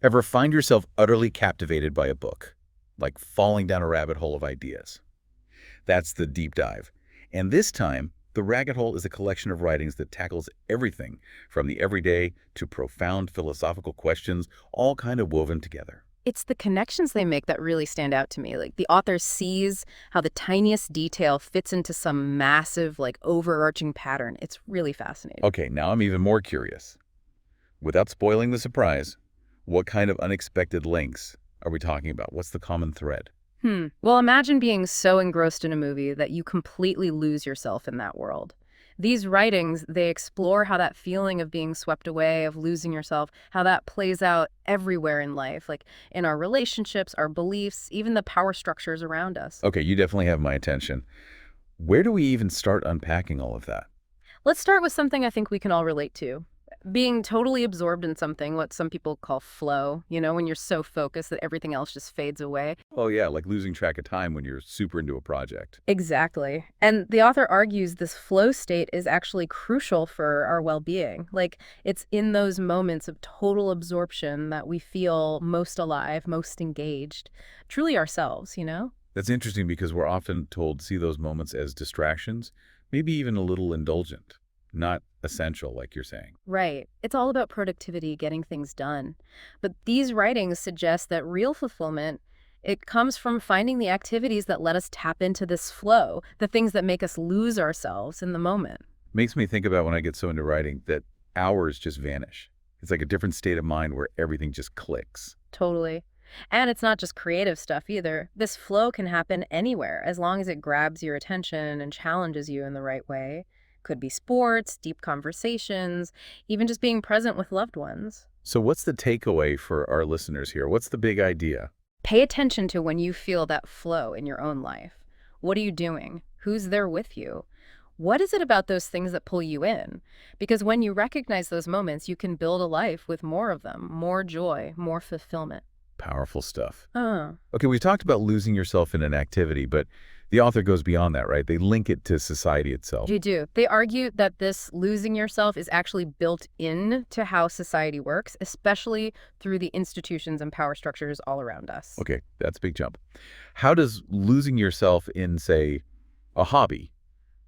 Ever find yourself utterly captivated by a book, like falling down a rabbit hole of ideas? That's the deep dive. And this time, the rabbit hole is a collection of writings that tackles everything from the everyday to profound philosophical questions, all kind of woven together. It's the connections they make that really stand out to me. Like the author sees how the tiniest detail fits into some massive, like overarching pattern. It's really fascinating. Okay, now I'm even more curious. Without spoiling the surprise, what kind of unexpected links are we talking about? What's the common thread? Well, imagine being so engrossed in a movie that you completely lose yourself in that world. These writings, they explore how that feeling of being swept away, of losing yourself, how that plays out everywhere in life, like in our relationships, our beliefs, even the power structures around us. Okay, you definitely have my attention. Where do we even start unpacking all of that? Let's start with something I think we can all relate to. Being totally absorbed in something, what some people call flow, when you're so focused that everything else just fades away. Oh yeah, like losing track of time when you're super into a project. Exactly. And the author argues this flow state is actually crucial for our well-being. Like, it's in those moments of total absorption that we feel most alive, most engaged, truly ourselves. That's interesting because we're often told to see those moments as distractions, maybe even a little indulgent, not essential, like you're saying. Right. It's all about productivity, getting things done. But these writings suggest that real fulfillment, it comes from finding the activities that let us tap into this flow, the things that make us lose ourselves in the moment. Makes me think about when I get so into writing that hours just vanish. It's like a different state of mind where everything just clicks. Totally. And it's not just creative stuff either. This flow can happen anywhere as long as it grabs your attention and challenges you in the right way. Could be sports, deep conversations, even just being present with loved ones. So what's the takeaway for our listeners here? What's the big idea? Pay attention to when you feel that flow in your own life. What are you doing? Who's there with you? What is it about those things that pull you in? Because when you recognize those moments, you can build a life with more of them, more joy, more fulfillment. Powerful stuff. Oh. Okay, we've talked about losing yourself in an activity, but the author goes beyond that, right? They link it to society itself. You do. They argue that this losing yourself is actually built into how society works, especially through the institutions and power structures all around us. Okay, that's a big jump. How does losing yourself in, say, a hobby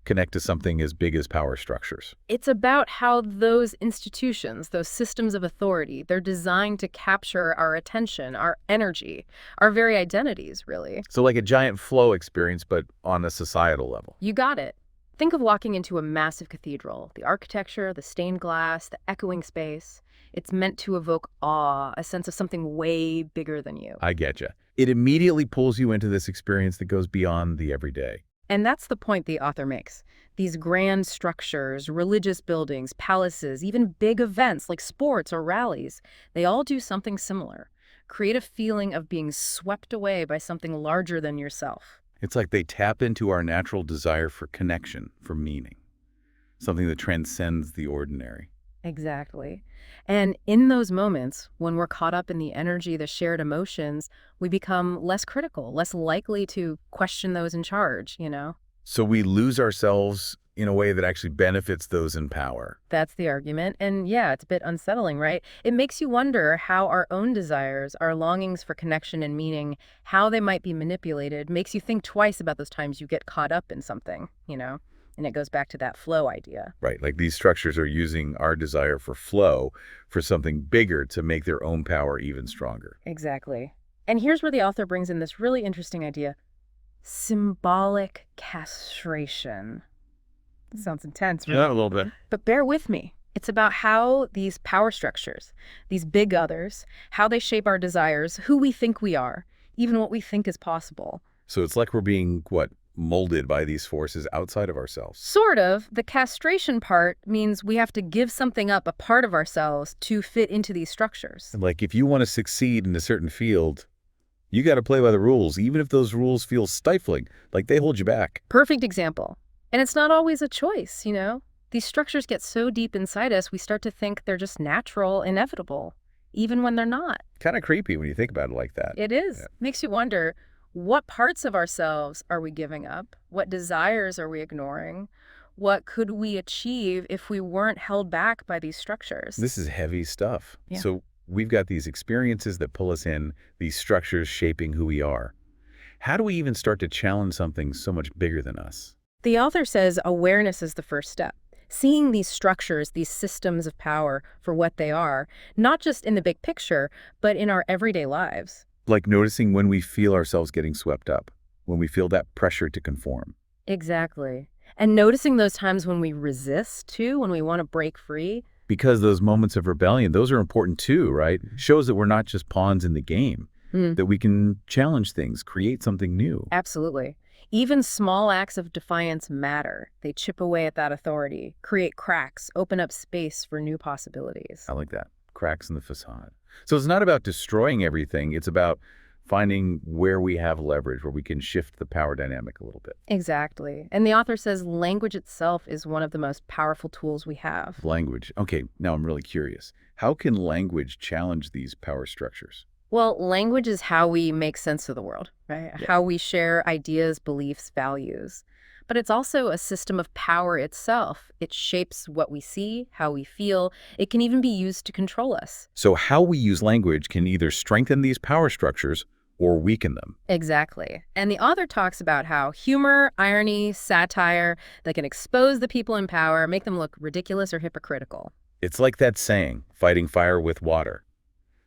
connect to something as big as power structures? It's about how those institutions, those systems of authority, they're designed to capture our attention, our energy, our very identities, really. So like a giant flow experience, but on a societal level. You got it. Think of walking into a massive cathedral. The architecture, the stained glass, the echoing space. It's meant to evoke awe, a sense of something way bigger than you. I getcha. It immediately pulls you into this experience that goes beyond the everyday. And that's the point the author makes. These grand structures, religious buildings, palaces, even big events like sports or rallies, they all do something similar. Create a feeling of being swept away by something larger than yourself. It's like they tap into our natural desire for connection, for meaning, something that transcends the ordinary. Exactly. And in those moments, when we're caught up in the energy, the shared emotions, we become less critical, less likely to question those in charge. So we lose ourselves in a way that actually benefits those in power. That's the argument. And yeah, it's a bit unsettling, right? It makes you wonder how our own desires, our longings for connection and meaning, how they might be manipulated, makes you think twice about those times you get caught up in something. And it goes back to that flow idea. Right, like these structures are using our desire for flow for something bigger to make their own power even stronger. Exactly. And here's where the author brings in this really interesting idea. Symbolic castration. Sounds intense, right? Yeah, a little bit. But bear with me. It's about how these power structures, these big others, how they shape our desires, who we think we are, even what we think is possible. So it's like we're being, molded by these forces outside of ourselves. Sort of. The castration part means we have to give something up, a part of ourselves, to fit into these structures. Like if you want to succeed in a certain field, you got to play by the rules, even if those rules feel stifling, like they hold you back. Perfect example. And it's not always a choice. These structures get so deep inside us, we start to think they're just natural, inevitable, even when they're not. Kind of creepy when you think about it like that. It is. Yeah. Makes you wonder, what parts of ourselves are we giving up? What desires are we ignoring? What could we achieve if we weren't held back by these structures? This is heavy stuff. Yeah. So We've got these experiences that pull us in, these structures shaping who we are. How do we even start to challenge something so much bigger than us? The author says awareness is the first step. Seeing these structures, these systems of power for what they are, not just in the big picture, but in our everyday lives. Like noticing when we feel ourselves getting swept up, when we feel that pressure to conform. Exactly. And noticing those times when we resist, too, when we want to break free. Because those moments of rebellion, those are important too, right? Shows that we're not just pawns in the game, that we can challenge things, create something new. Absolutely. Even small acts of defiance matter. They chip away at that authority, create cracks, open up space for new possibilities. I like that. Cracks in the facade. So it's not about destroying everything. It's about finding where we have leverage, where we can shift the power dynamic a little bit. Exactly. And the author says language itself is one of the most powerful tools we have. Language. Okay, now I'm really curious. How can language challenge these power structures? Well, language is how we make sense of the world, right? Yeah. How we share ideas, beliefs, values. But it's also a system of power itself. It shapes what we see, how we feel. It can even be used to control us. So how we use language can either strengthen these power structures or weaken them. Exactly. And the author talks about how humor, irony, satire, that can expose the people in power, make them look ridiculous or hypocritical. It's like that saying, fighting fire with water.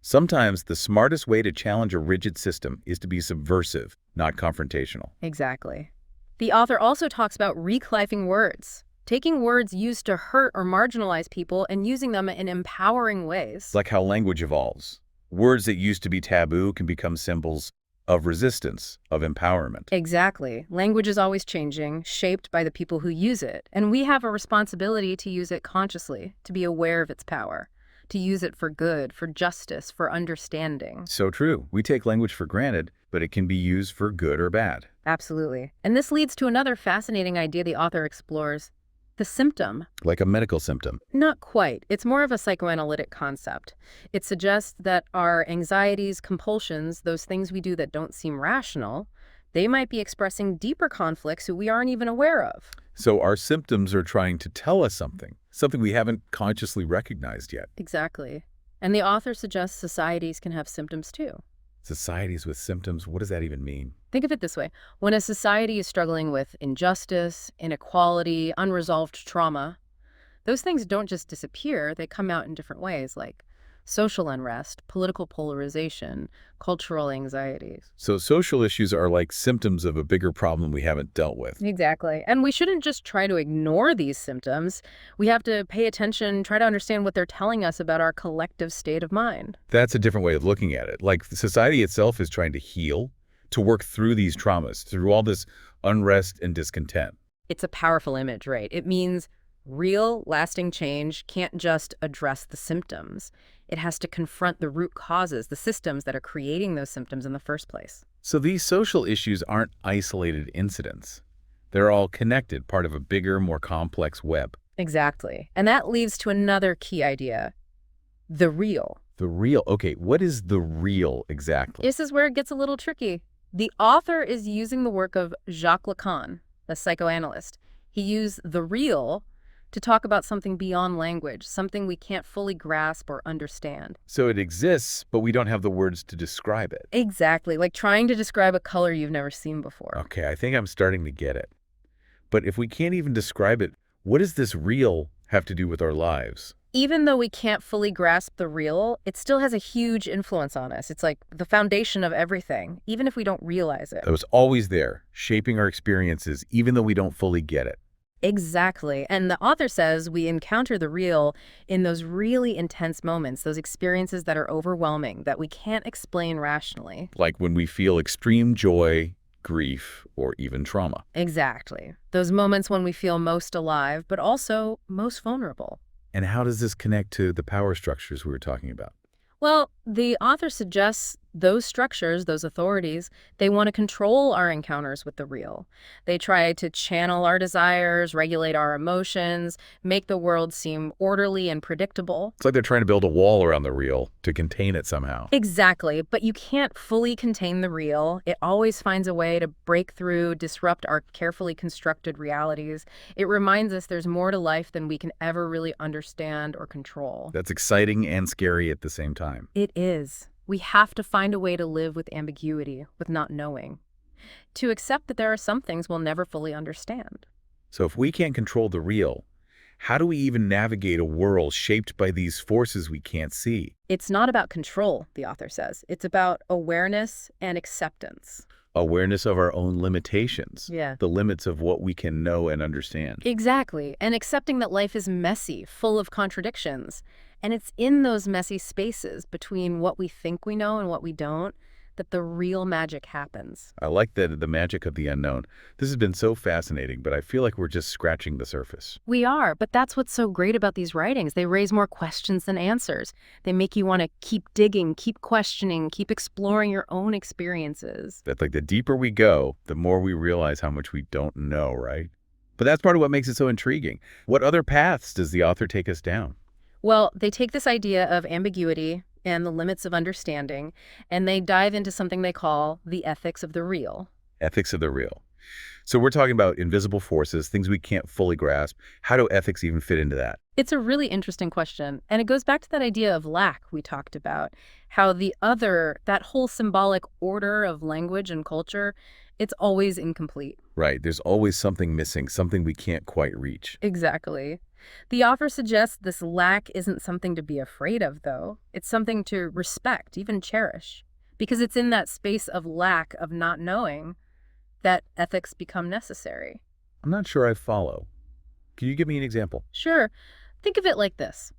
Sometimes the smartest way to challenge a rigid system is to be subversive, not confrontational. Exactly. The author also talks about reclaiming words, taking words used to hurt or marginalize people and using them in empowering ways. It's like how language evolves. Words that used to be taboo can become symbols of resistance, of empowerment. Exactly. Language is always changing, shaped by the people who use it. And we have a responsibility to use it consciously, to be aware of its power, to use it for good, for justice, for understanding. So true. We take language for granted, but it can be used for good or bad. Absolutely. And this leads to another fascinating idea the author explores, the symptom. Like a medical symptom. Not quite. It's more of a psychoanalytic concept. It suggests that our anxieties, compulsions, those things we do that don't seem rational, they might be expressing deeper conflicts that we aren't even aware of. So our symptoms are trying to tell us something we haven't consciously recognized yet. Exactly. And the author suggests societies can have symptoms too. Societies with symptoms, what does that even mean? Think of it this way. When a society is struggling with injustice, inequality, unresolved trauma, those things don't just disappear, they come out in different ways, like social unrest, political polarization, cultural anxieties. So social issues are like symptoms of a bigger problem we haven't dealt with. Exactly. And we shouldn't just try to ignore these symptoms. We have to pay attention, try to understand what they're telling us about our collective state of mind. That's a different way of looking at it. Like society itself is trying to heal, to work through these traumas, through all this unrest and discontent. It's a powerful image, right? It means real, lasting change can't just address the symptoms. It has to confront the root causes, the systems that are creating those symptoms in the first place. So these social issues aren't isolated incidents. They're all connected, part of a bigger, more complex web. Exactly. And that leads to another key idea, the real. The real. Okay, what is the real exactly? This is where it gets a little tricky. The author is using the work of Jacques Lacan, the psychoanalyst. He used the real to talk about something beyond language, something we can't fully grasp or understand. So it exists, but we don't have the words to describe it. Exactly, like trying to describe a color you've never seen before. Okay, I think I'm starting to get it. But if we can't even describe it, what does this real have to do with our lives? Even though we can't fully grasp the real, it still has a huge influence on us. It's like the foundation of everything, even if we don't realize it. That was always there, shaping our experiences, even though we don't fully get it. Exactly. And the author says we encounter the real in those really intense moments, those experiences that are overwhelming, that we can't explain rationally. Like when we feel extreme joy, grief, or even trauma. Exactly. Those moments when we feel most alive, but also most vulnerable. And how does this connect to the power structures we were talking about? Well, the author suggests Those structures, those authorities, they want to control our encounters with the real. They try to channel our desires, regulate our emotions, make the world seem orderly and predictable. It's like they're trying to build a wall around the real to contain it somehow. Exactly, but you can't fully contain the real. It always finds a way to break through, disrupt our carefully constructed realities. It reminds us there's more to life than we can ever really understand or control. That's exciting and scary at the same time. It is. We have to find a way to live with ambiguity, with not knowing, to accept that there are some things we'll never fully understand. So if we can't control the real, how do we even navigate a world shaped by these forces we can't see? It's not about control, the author says. It's about awareness and acceptance. Awareness of our own limitations. Yeah. The limits of what we can know and understand. Exactly. And accepting that life is messy, full of contradictions. And it's in those messy spaces between what we think we know and what we don't that the real magic happens. I like the magic of the unknown. This has been so fascinating, but I feel like we're just scratching the surface. We are, but that's what's so great about these writings. They raise more questions than answers. They make you want to keep digging, keep questioning, keep exploring your own experiences. That like the deeper we go, the more we realize how much we don't know, right? But that's part of what makes it so intriguing. What other paths does the author take us down? Well, they take this idea of ambiguity and the limits of understanding, and they dive into something they call the ethics of the real. Ethics of the real. So we're talking about invisible forces, things we can't fully grasp. How do ethics even fit into that? It's a really interesting question, and it goes back to that idea of lack we talked about, how the other, that whole symbolic order of language and culture, it's always incomplete. Right, there's always something missing, something we can't quite reach. Exactly. The author suggests this lack isn't something to be afraid of, though. It's something to respect, even cherish, because it's in that space of lack, of not knowing, that ethics become necessary. I'm not sure I follow. Can you give me an example? Sure. Think of it like this.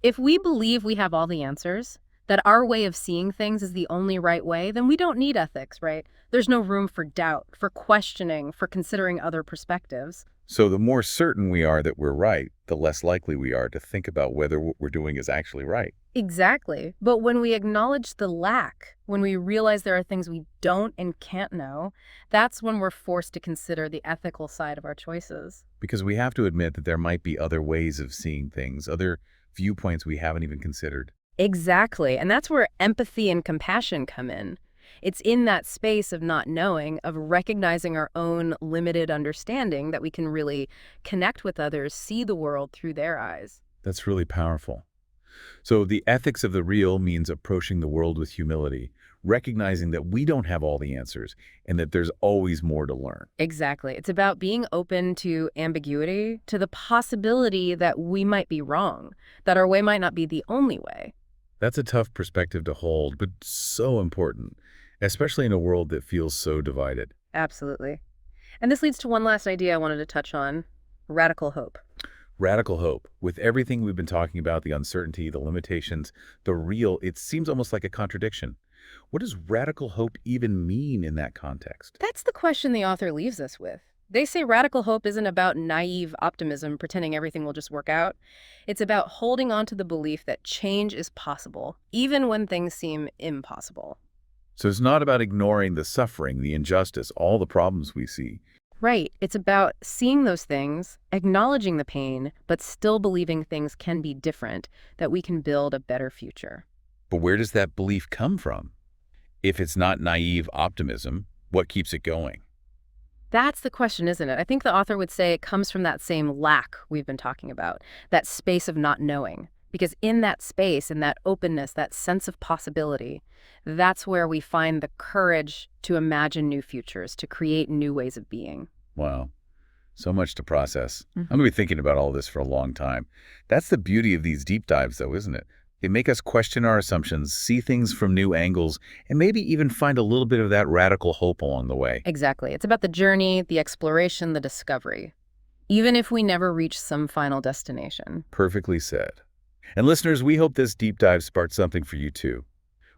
If we believe we have all the answers, that our way of seeing things is the only right way, then we don't need ethics, right? There's no room for doubt, for questioning, for considering other perspectives. So the more certain we are that we're right, the less likely we are to think about whether what we're doing is actually right. Exactly. But when we acknowledge the lack, when we realize there are things we don't and can't know, that's when we're forced to consider the ethical side of our choices. Because we have to admit that there might be other ways of seeing things, other viewpoints we haven't even considered. Exactly. And that's where empathy and compassion come in. It's in that space of not knowing, of recognizing our own limited understanding, that we can really connect with others, see the world through their eyes. That's really powerful. So the ethics of the real means approaching the world with humility, recognizing that we don't have all the answers and that there's always more to learn. Exactly. It's about being open to ambiguity, to the possibility that we might be wrong, that our way might not be the only way. That's a tough perspective to hold, but so important, especially in a world that feels so divided. Absolutely. And this leads to one last idea I wanted to touch on, radical hope. Radical hope. With everything we've been talking about, the uncertainty, the limitations, the real, it seems almost like a contradiction. What does radical hope even mean in that context? That's the question the author leaves us with. They say radical hope isn't about naive optimism, pretending everything will just work out. It's about holding on to the belief that change is possible, even when things seem impossible. So it's not about ignoring the suffering, the injustice, all the problems we see. Right. It's about seeing those things, acknowledging the pain, but still believing things can be different, that we can build a better future. But where does that belief come from? If it's not naive optimism, what keeps it going? That's the question, isn't it? I think the author would say it comes from that same lack we've been talking about, that space of not knowing. Because in that space, in that openness, that sense of possibility, that's where we find the courage to imagine new futures, to create new ways of being. Wow. So much to process. I'm going to be thinking about all this for a long time. That's the beauty of these deep dives, though, isn't it? They make us question our assumptions, see things from new angles, and maybe even find a little bit of that radical hope along the way. Exactly. It's about the journey, the exploration, the discovery, even if we never reach some final destination. Perfectly said. And listeners, we hope this deep dive sparked something for you too.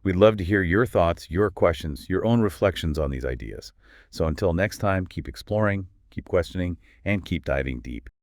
We'd love to hear your thoughts, your questions, your own reflections on these ideas. So until next time, keep exploring, keep questioning, and keep diving deep.